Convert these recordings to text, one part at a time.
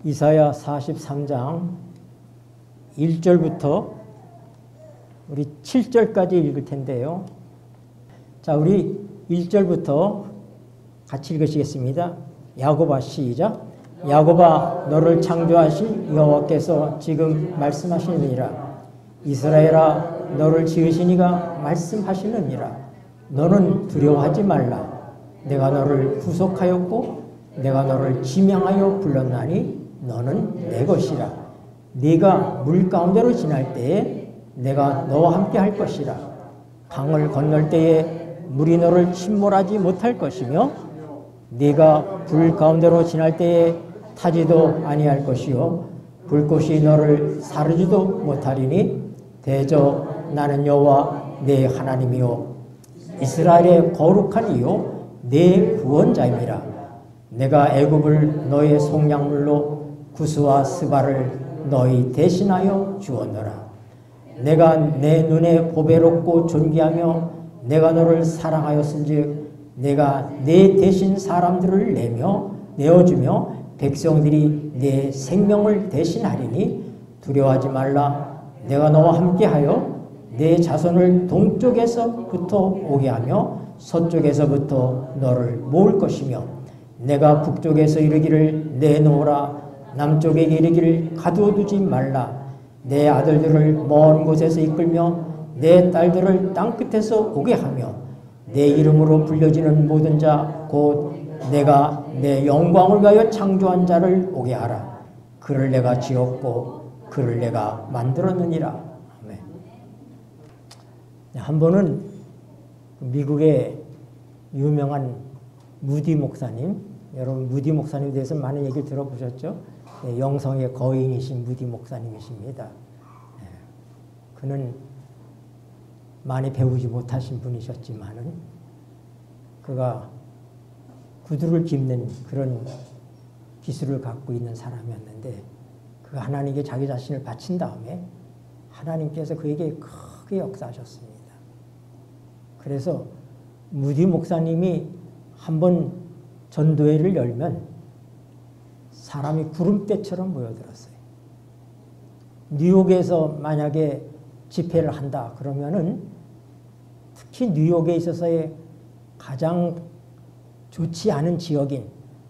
이사야 43장 1절부터 우리 7절까지 읽을 텐데요. 자, 우리 1절부터 같이 읽으시겠습니다. 야고바 시작. 야고바 너를 창조하신 여호와께서 지금 말씀하시느니라. 이스라엘아 너를 지으신 이가 말씀하시느니라. 너는 두려워하지 말라. 내가 너를 구속하였고 내가 너를 지명하여 불렀나니 너는 내 것이라. 네가 물 가운데로 지날 때에 내가 너와 함께 할 것이라. 강을 건널 때에 물이 너를 침몰하지 못할 것이며 네가 불 가운데로 지날 때에 타지도 아니할 것이요 불꽃이 너를 사르지도 못하리니 대저 나는 여호와 내 하나님이요 이스라엘의 거룩한 이요 내 구원자임이라. 내가 애굽을 너의 속량물로 구스와 스바를 너희 대신하여 주었노라. 내가 내 눈에 보배롭고 존귀하며 내가 너를 사랑하였은즉 내가 내 대신 사람들을 내어주며 백성들이 내 생명을 대신하리니 두려워하지 말라. 내가 너와 함께하여 내 자손을 동쪽에서부터 오게 하며 서쪽에서부터 너를 모을 것이며 내가 북쪽에서 이르기를 내놓으라. 남쪽에게 이르기를 가두어두지 말라. 내 아들들을 먼 곳에서 이끌며 내 딸들을 땅끝에서 오게 하며 내 이름으로 불려지는 모든 자 곧 내가 내 영광을 위하여 창조한 자를 오게 하라. 그를 내가 지었고 그를 내가 만들었느니라. 아멘. 한 번은 미국의 유명한 무디 목사님, 여러분 무디 목사님에 대해서 많은 얘기를 들어보셨죠? 영성의 거인이신 무디 목사님이십니다. 그는 많이 배우지 못하신 분이셨지만은 그가 구두를 깁는 그런 기술을 갖고 있는 사람이었는데 그 하나님께 자기 자신을 바친 다음에 하나님께서 그에게 크게 역사하셨습니다. 그래서 무디 목사님이 한번 전도회를 열면 사람이 구름대처럼 모여들었어요. 뉴욕에서 만약에 집회를 한다 그러면은 특히 뉴욕에 있어서의 가장 좋지 않은 지역인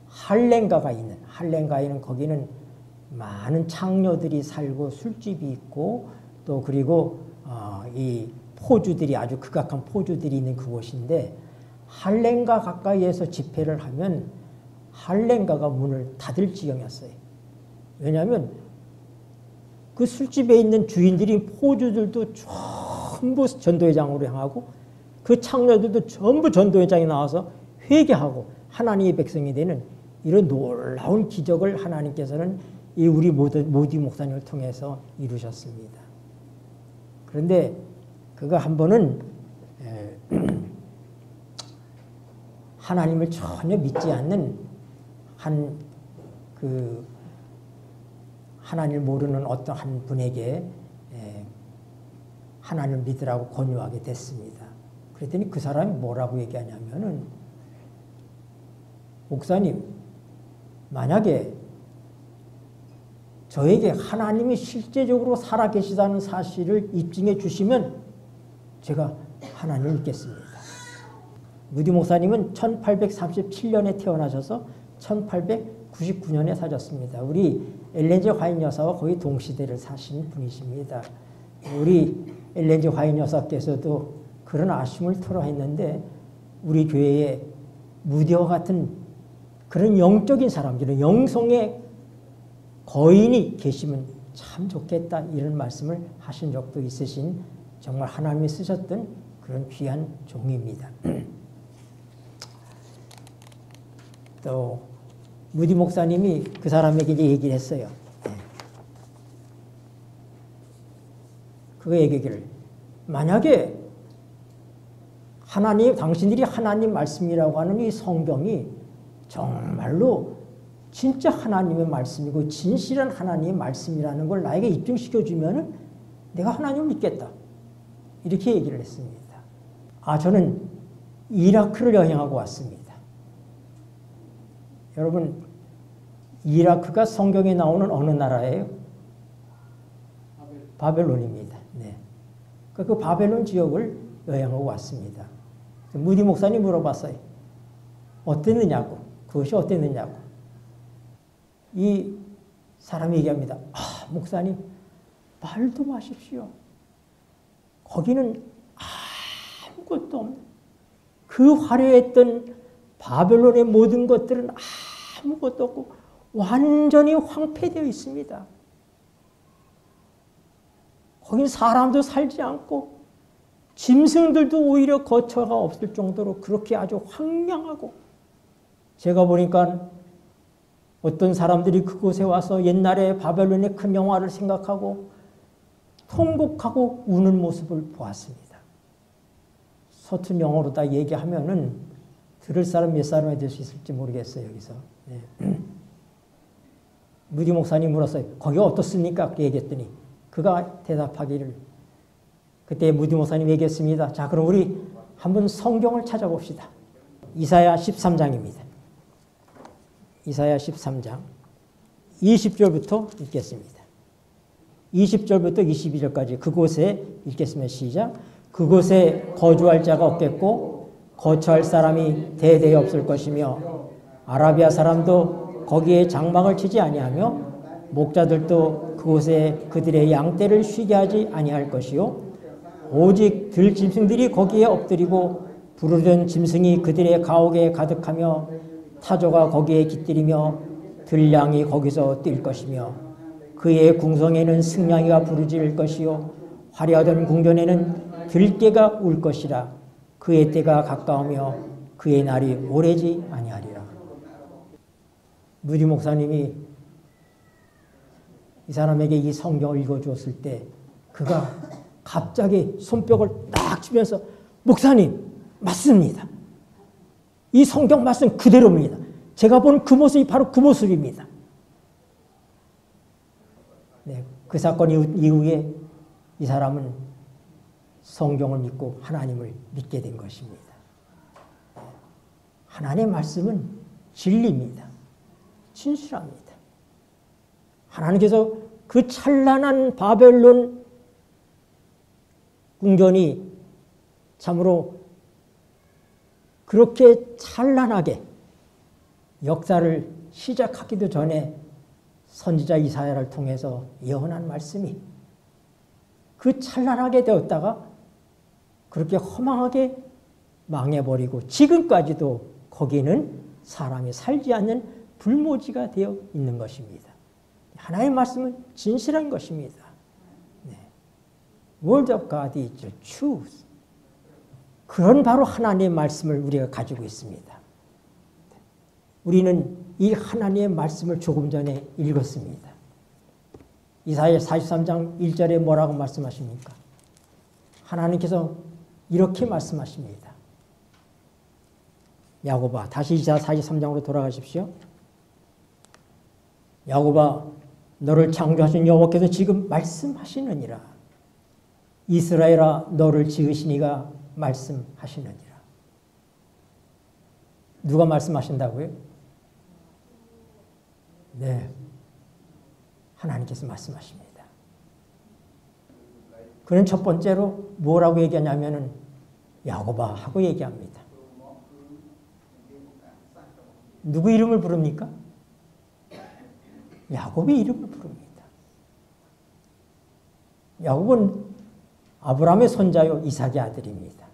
할렘가에는 거기는 많은 창녀들이 살고 술집이 있고 또 그리고 이 포주들이 아주 극악한 포주들이 있는 그곳인데 할렘가 가까이에서 집회를 하면 할렘가가 문을 닫을 지경이었어요. 왜냐하면 그 술집에 있는 주인들이 포주들도 전부 전도회장으로 향하고 그 창녀들도 전부 전도회장에 나와서 회개하고 하나님의 백성이 되는 이런 놀라운 기적을 하나님께서는 이 우리 모디 목사님을 통해서 이루셨습니다. 그런데 그가 한 번은 하나님을 전혀 믿지 않는 하나님을 모르는 어떤 한 분에게 하나님을 믿으라고 권유하게 됐습니다. 그랬더니 그 사람이 뭐라고 얘기하냐면은 목사님, 만약에 저에게 하나님이 실제적으로 살아계시다는 사실을 입증해 주시면 제가 하나님을 믿겠습니다. 무디 목사님은 1837년에 태어나셔서 1899년에 사셨습니다. 우리 엘렌 G 화이트 여사와 거의 동시대를 사신 분이십니다. 우리 엘렌 G 화이트 여사께서도 그런 아쉬움을 토로했는데 우리 교회에 무디와 같은 그런 영적인 사람들은 영성의 거인이 계시면 참 좋겠다 이런 말씀을 하신 적도 있으신 정말 하나님이 쓰셨던 그런 귀한 종입니다. 또 무디 목사님이 그 사람에게 이제 얘기를 했어요. 그거 얘기를 만약에 당신들이 하나님 말씀이라고 하는 이 성경이 정말로 진짜 하나님의 말씀이고 진실한 하나님의 말씀이라는 걸 나에게 입증시켜주면 내가 하나님을 믿겠다. 이렇게 얘기를 했습니다. 저는 이라크를 여행하고 왔습니다. 여러분 이라크가 성경에 나오는 어느 나라예요? 바벨론입니다. 네. 그 바벨론 지역을 여행하고 왔습니다. 무디 목사님 물어봤어요. 어땠느냐고. 그것이 어땠느냐고. 이 사람이 얘기합니다. 목사님, 말도 마십시오. 거기는 아무것도 없는, 그 화려했던 바벨론의 모든 것들은 아무것도 없고 완전히 황폐되어 있습니다. 거긴 사람도 살지 않고 짐승들도 오히려 거처가 없을 정도로 그렇게 아주 황량하고, 제가 보니까 어떤 사람들이 그곳에 와서 옛날에 바벨론의 큰 영화를 생각하고 통곡하고 우는 모습을 보았습니다. 서툰 영어로 다 얘기하면은 들을 사람 몇 사람이 될 수 있을지 모르겠어요, 여기서. 네. 무디 목사님 물었어요. 거기 어떻습니까? 그렇게 얘기했더니 그가 대답하기를, 그때 무디 목사님 얘기했습니다. 자, 그럼 우리 한번 성경을 찾아봅시다. 이사야 13장입니다. 이사야 13장 20절부터 읽겠습니다. 20절부터 22절까지 그곳에 읽겠습니다. 시작. 그곳에 거주할 자가 없겠고 거처할 사람이 대대에 없을 것이며 아라비아 사람도 거기에 장막을 치지 아니하며 목자들도 그곳에 그들의 양떼를 쉬게 하지 아니할 것이요 오직 들짐승들이 거기에 엎드리고 부르던 짐승이 그들의 가옥에 가득하며 타조가 거기에 깃들이며 들량이 거기서 뛸 것이며 그의 궁성에는 승냥이가 부르짖을 것이요 화려하던 궁전에는 들깨가 울 것이라. 그의 때가 가까우며 그의 날이 오래지 아니하리라. 무디 목사님이 이 사람에게 이 성경을 읽어주었을 때 그가 갑자기 손뼉을 딱 치면서 목사님 맞습니다. 이 성경 말씀 그대로입니다. 제가 본 그 모습이 바로 그 모습입니다. 네, 그 사건 이후에 이 사람은 성경을 믿고 하나님을 믿게 된 것입니다. 하나님의 말씀은 진리입니다. 진실합니다. 하나님께서 그 찬란한 바벨론 궁전이 참으로 그렇게 찬란하게 역사를 시작하기도 전에 선지자 이사야를 통해서 예언한 말씀이 그 찬란하게 되었다가 그렇게 허망하게 망해버리고 지금까지도 거기는 사람이 살지 않는 불모지가 되어 있는 것입니다. 하나님의 말씀은 진실한 것입니다. 네. Word of God is the truth. 그런 바로 하나님의 말씀을 우리가 가지고 있습니다. 우리는 이 하나님의 말씀을 조금 전에 읽었습니다. 이사야 43장 1절에 뭐라고 말씀하십니까? 하나님께서 이렇게 말씀하십니다. 야곱아, 다시 이사야 43장으로 돌아가십시오. 야곱아, 너를 창조하신 여호와께서 지금 말씀하시느니라. 이스라엘아, 너를 지으신 이가 말씀하시느니라. 누가 말씀하신다고요? 네, 하나님께서 말씀하십니다. 그는 첫 번째로 뭐라고 얘기하냐면은 야곱아 하고 얘기합니다. 누구 이름을 부릅니까? 야곱의 이름을 부릅니다. 야곱은 아브라함의 손자요 이삭의 아들입니다.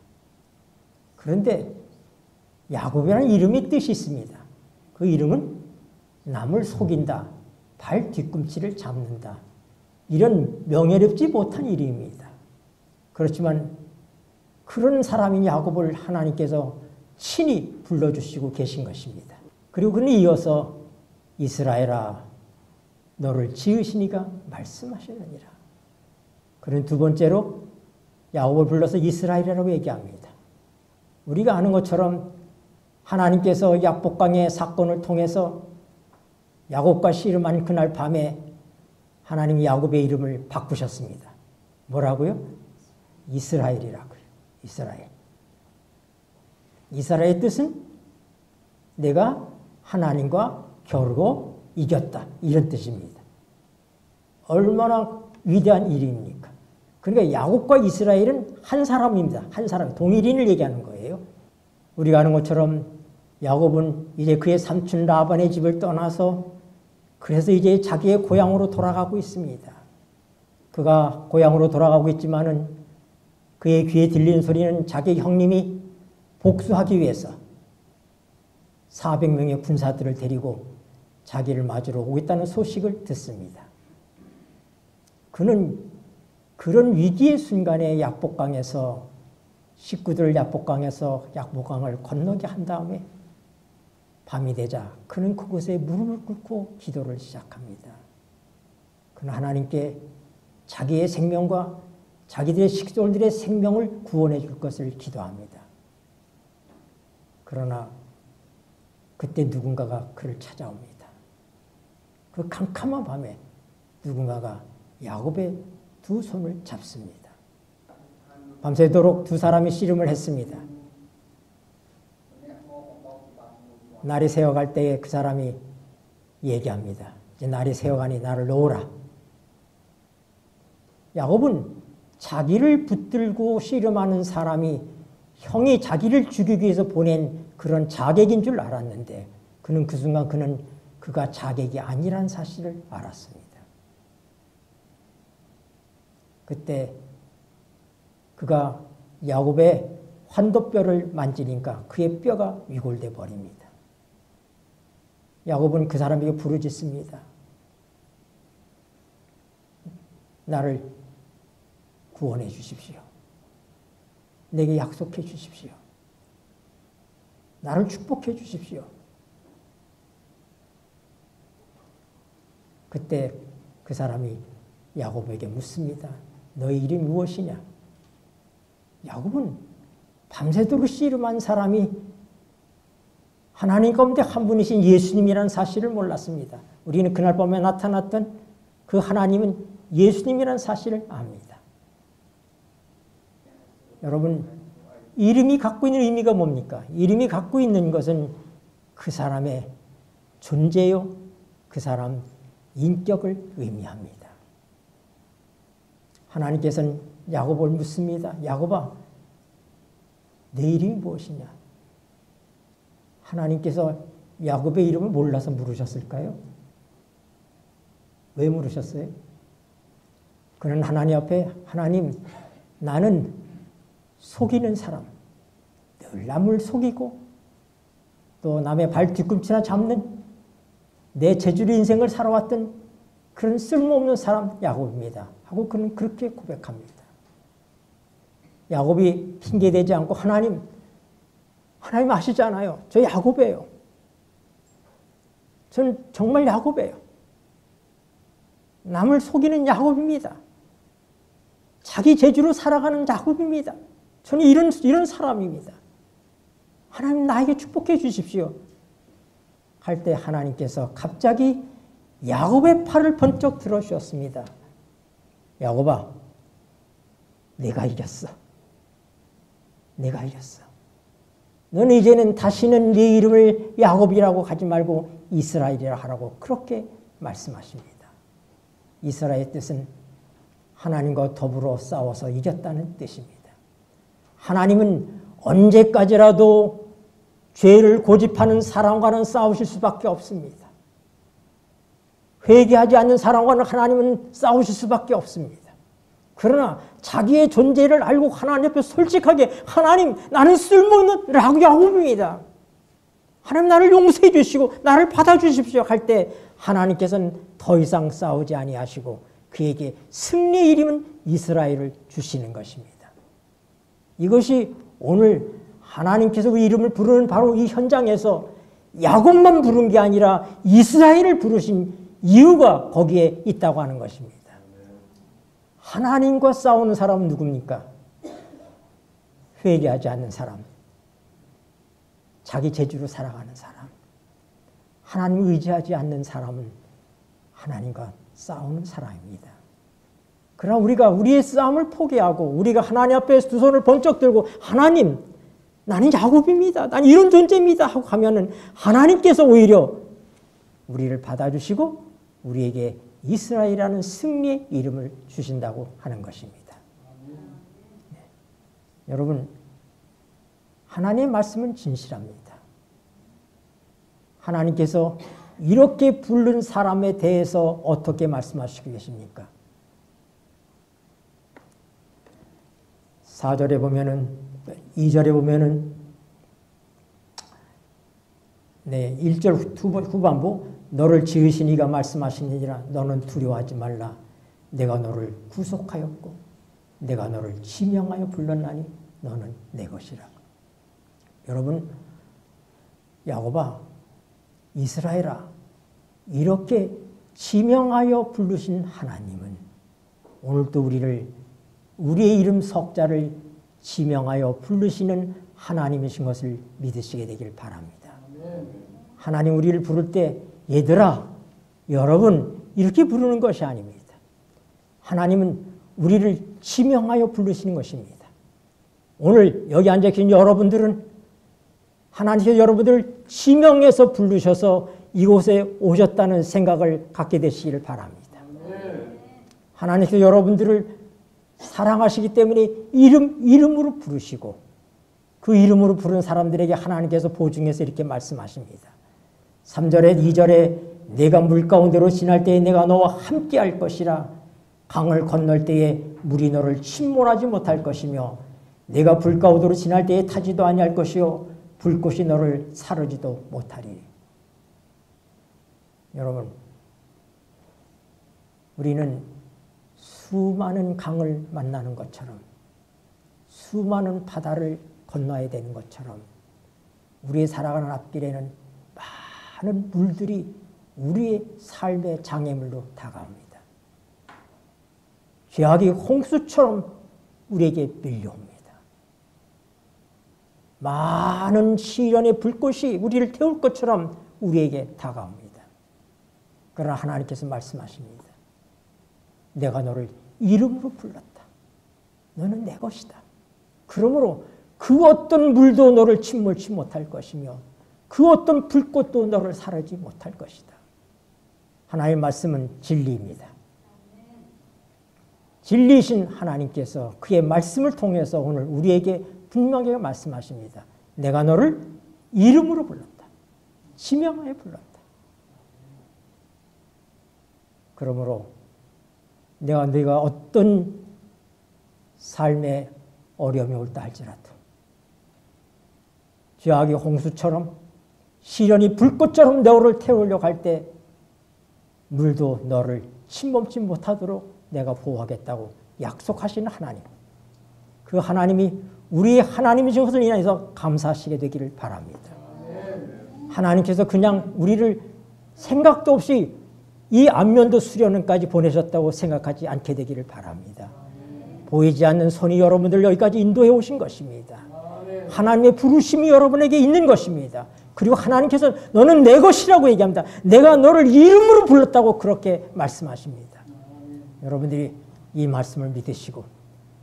그런데 야곱이라는 이름의 뜻이 있습니다. 그 이름은 남을 속인다, 발 뒤꿈치를 잡는다, 이런 명예롭지 못한 이름입니다. 그렇지만 그런 사람인 야곱을 하나님께서 친히 불러주시고 계신 것입니다. 그리고 그는 이어서 이스라엘아, 너를 지으신 이가 말씀하시느니라. 그는 두 번째로 야곱을 불러서 이스라엘이라고 얘기합니다. 우리가 아는 것처럼 하나님께서 약복강의 사건을 통해서 야곱과 씨름한 그날 밤에 하나님이 야곱의 이름을 바꾸셨습니다. 뭐라고요? 이스라엘이라고요. 이스라엘. 이스라엘의 뜻은 내가 하나님과 겨루고 이겼다. 이런 뜻입니다. 얼마나 위대한 일입니까? 그러니까 야곱과 이스라엘은 한 사람입니다. 한 사람, 동일인을 얘기하는 거예요. 우리가 아는 것처럼 야곱은 이제 그의 삼촌 라반의 집을 떠나서 그래서 이제 자기의 고향으로 돌아가고 있습니다. 그가 고향으로 돌아가고 있지만은 그의 귀에 들리는 소리는 자기 형님이 복수하기 위해서 400명의 군사들을 데리고 자기를 맞으러 오고 있다는 소식을 듣습니다. 그는 그런 위기의 순간에 약복강에서 식구들을 약복강에서 약복강을 건너게 한 다음에 밤이 되자 그는 그곳에 무릎을 꿇고 기도를 시작합니다. 그는 하나님께 자기의 생명과 자기들의 식솔들의 생명을 구원해 줄 것을 기도합니다. 그러나 그때 누군가가 그를 찾아옵니다. 그 캄캄한 밤에 누군가가 야곱의 두 손을 잡습니다. 밤새도록 두 사람이 씨름을 했습니다. 날이 새어갈 때에 그 사람이 얘기합니다. 이제 날이 새어가니 나를 놓으라. 야곱은 자기를 붙들고 씨름하는 사람이 형이 자기를 죽이기 위해서 보낸 그런 자객인 줄 알았는데 그는 그 순간 그가 자객이 아니란 사실을 알았습니다. 그때 그가 야곱의 환도뼈를 만지니까 그의 뼈가 위골돼 버립니다. 야곱은 그 사람에게 부르짖습니다. 나를 구원해 주십시오. 내게 약속해 주십시오. 나를 축복해 주십시오. 그때 그 사람이 야곱에게 묻습니다. 너의 이름이 무엇이냐? 야곱은 밤새도록 씨름한 사람이 하나님 가운데 한 분이신 예수님이라는 사실을 몰랐습니다. 우리는 그날 밤에 나타났던 그 하나님은 예수님이라는 사실을 압니다. 여러분, 이름이 갖고 있는 의미가 뭡니까? 이름이 갖고 있는 것은 그 사람의 존재요, 그 사람 인격을 의미합니다. 하나님께서는 야곱을 묻습니다. 야곱아, 내 이름이 무엇이냐? 하나님께서 야곱의 이름을 몰라서 물으셨을까요? 왜 물으셨어요? 그는 하나님 앞에 하나님, 나는 속이는 사람, 늘 남을 속이고 또 남의 발 뒤꿈치나 잡는 내 제주도 인생을 살아왔던 그런 쓸모없는 사람 야곱입니다. 하고 그는 그렇게 고백합니다. 야곱이 핑계대지 않고 하나님 아시잖아요. 저 야곱이에요. 저는 정말 야곱이에요. 남을 속이는 야곱입니다. 자기 재주로 살아가는 야곱입니다. 저는 이런 사람입니다. 하나님 나에게 축복해 주십시오. 할 때 하나님께서 갑자기 야곱의 팔을 번쩍 들어주셨습니다. 야곱아, 내가 이겼어. 내가 이겼어. 너는 이제는 다시는 네 이름을 야곱이라고 하지 말고 이스라엘이라 하라고 그렇게 말씀하십니다. 이스라엘의 뜻은 하나님과 더불어 싸워서 이겼다는 뜻입니다. 하나님은 언제까지라도 죄를 고집하는 사람과는 싸우실 수밖에 없습니다. 회개하지 않는 사람과는 하나님은 싸우실 수밖에 없습니다. 그러나 자기의 존재를 알고 하나님 앞에 솔직하게 하나님 나는 쓸모있는 야곱입니다. 하나님 나를 용서해 주시고 나를 받아주십시오 할 때 하나님께서는 더 이상 싸우지 아니하시고 그에게 승리의 이름은 이스라엘을 주시는 것입니다. 이것이 오늘 하나님께서 그 이름을 부르는 바로 이 현장에서 야곱만 부른 게 아니라 이스라엘을 부르신 이유가 거기에 있다고 하는 것입니다. 하나님과 싸우는 사람은 누굽니까? 회개하지 않는 사람, 자기 재주로 살아가는 사람, 하나님을 의지하지 않는 사람은 하나님과 싸우는 사람입니다. 그러나 우리가 우리의 싸움을 포기하고 우리가 하나님 앞에 두 손을 번쩍 들고 하나님, 나는 야곱입니다. 난 이런 존재입니다. 하고 가면은 하나님께서 오히려 우리를 받아주시고 우리에게 이스라엘이라는 승리의 이름을 주신다고 하는 것입니다. 네. 여러분, 하나님의 말씀은 진실합니다. 하나님께서 이렇게 부른 사람에 대해서 어떻게 말씀하시고 계십니까? 4절에 보면은, 2절에 보면은, 네, 1절 후반부, 너를 지으신 이가 말씀하시니라 너는 두려워하지 말라. 내가 너를 구속하였고 내가 너를 지명하여 불렀나니 너는 내 것이라. 여러분, 야곱아, 이스라엘아, 이렇게 지명하여 부르신 하나님은 오늘도 우리의 이름 석자를 지명하여 부르시는 하나님이신 것을 믿으시게 되길 바랍니다. 하나님 우리를 부를 때 얘들아, 여러분 이렇게 부르는 것이 아닙니다. 하나님은 우리를 지명하여 부르시는 것입니다. 오늘 여기 앉아 계신 여러분들은 하나님께서 여러분들을 지명해서 부르셔서 이곳에 오셨다는 생각을 갖게 되시기를 바랍니다. 하나님께서 여러분들을 사랑하시기 때문에 이름으로 부르시고 그 이름으로 부른 사람들에게 하나님께서 보증해서 이렇게 말씀하십니다. 3절에 2절에 내가 물 가운데로 지날 때에 내가 너와 함께 할 것이라. 강을 건널 때에 물이 너를 침몰하지 못할 것이며 내가 불 가운데로 지날 때에 타지도 아니할 것이요 불꽃이 너를 사르지도 못하리. 여러분, 우리는 수많은 강을 만나는 것처럼 수많은 바다를 건너야 되는 것처럼 우리의 살아가는 앞길에는 많은 물들이 우리의 삶의 장애물로 다가옵니다. 죄악이 홍수처럼 우리에게 밀려옵니다. 많은 시련의 불꽃이 우리를 태울 것처럼 우리에게 다가옵니다. 그러나 하나님께서 말씀하십니다. 내가 너를 이름으로 불렀다. 너는 내 것이다. 그러므로 그 어떤 물도 너를 침몰치 못할 것이며 그 어떤 불꽃도 너를 사르지 못할 것이다. 하나님의 말씀은 진리입니다. 진리이신 하나님께서 그의 말씀을 통해서 오늘 우리에게 분명하게 말씀하십니다. 내가 너를 이름으로 불렀다. 지명하여 불렀다. 그러므로 내가 어떤 삶의 어려움이 올다 할지라도 죄악이 홍수처럼 시련이 불꽃처럼 너를 태우려고 할 때 물도 너를 침범치 못하도록 내가 보호하겠다고 약속하시는 하나님. 그 하나님이 우리의 하나님이신 것을 인하여서 감사하시게 되기를 바랍니다. 하나님께서 그냥 우리를 생각도 없이 이 안면도 수련원까지 보내셨다고 생각하지 않게 되기를 바랍니다. 보이지 않는 손이 여러분들 여기까지 인도해 오신 것입니다. 하나님의 부르심이 여러분에게 있는 것입니다. 그리고 하나님께서 너는 내 것이라고 얘기합니다. 내가 너를 이름으로 불렀다고 그렇게 말씀하십니다. 여러분들이 이 말씀을 믿으시고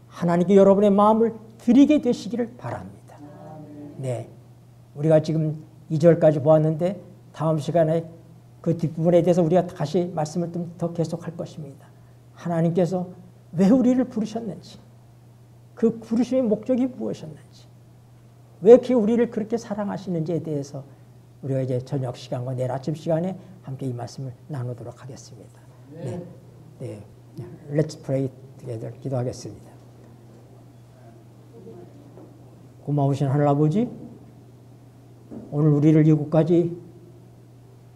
하나님께 여러분의 마음을 드리게 되시기를 바랍니다. 네, 우리가 지금 2절까지 보았는데 다음 시간에 그 뒷부분에 대해서 우리가 다시 말씀을 좀 더 계속할 것입니다. 하나님께서 왜 우리를 부르셨는지, 그 부르심의 목적이 무엇이었는지, 왜 이렇게 우리를 그렇게 사랑하시는지에 대해서 우리가 이제 저녁 시간과 내일 아침 시간에 함께 이 말씀을 나누도록 하겠습니다. 네. Let's pray together. 기도하겠습니다. 고마우신 하늘아버지, 오늘 우리를 이곳까지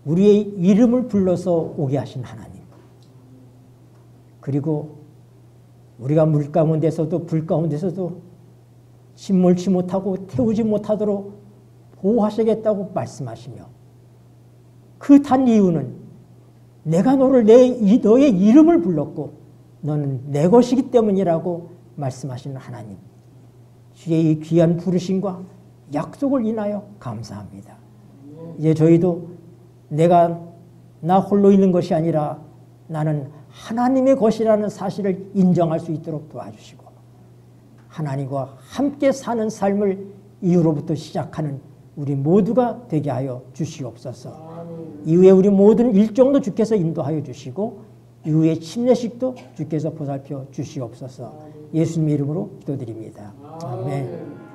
우리의 이름을 불러서 오게 하신 하나님, 그리고 우리가 물 가운데서도 불 가운데서도 침몰치 못하고 태우지 못하도록 보호하시겠다고 말씀하시며 그 단 이유는 내가 너를 너의 이름을 불렀고 너는 내 것이기 때문이라고 말씀하시는 하나님, 주의 이 귀한 부르심과 약속을 인하여 감사합니다. 이제 저희도 내가 나 홀로 있는 것이 아니라 나는 하나님의 것이라는 사실을 인정할 수 있도록 도와주시고 하나님과 함께 사는 삶을 이후로부터 시작하는 우리 모두가 되게 하여 주시옵소서. 이후에 우리 모든 일정도 주께서 인도하여 주시고 이후에 침례식도 주께서 보살펴 주시옵소서. 예수님의 이름으로 기도드립니다. 아멘.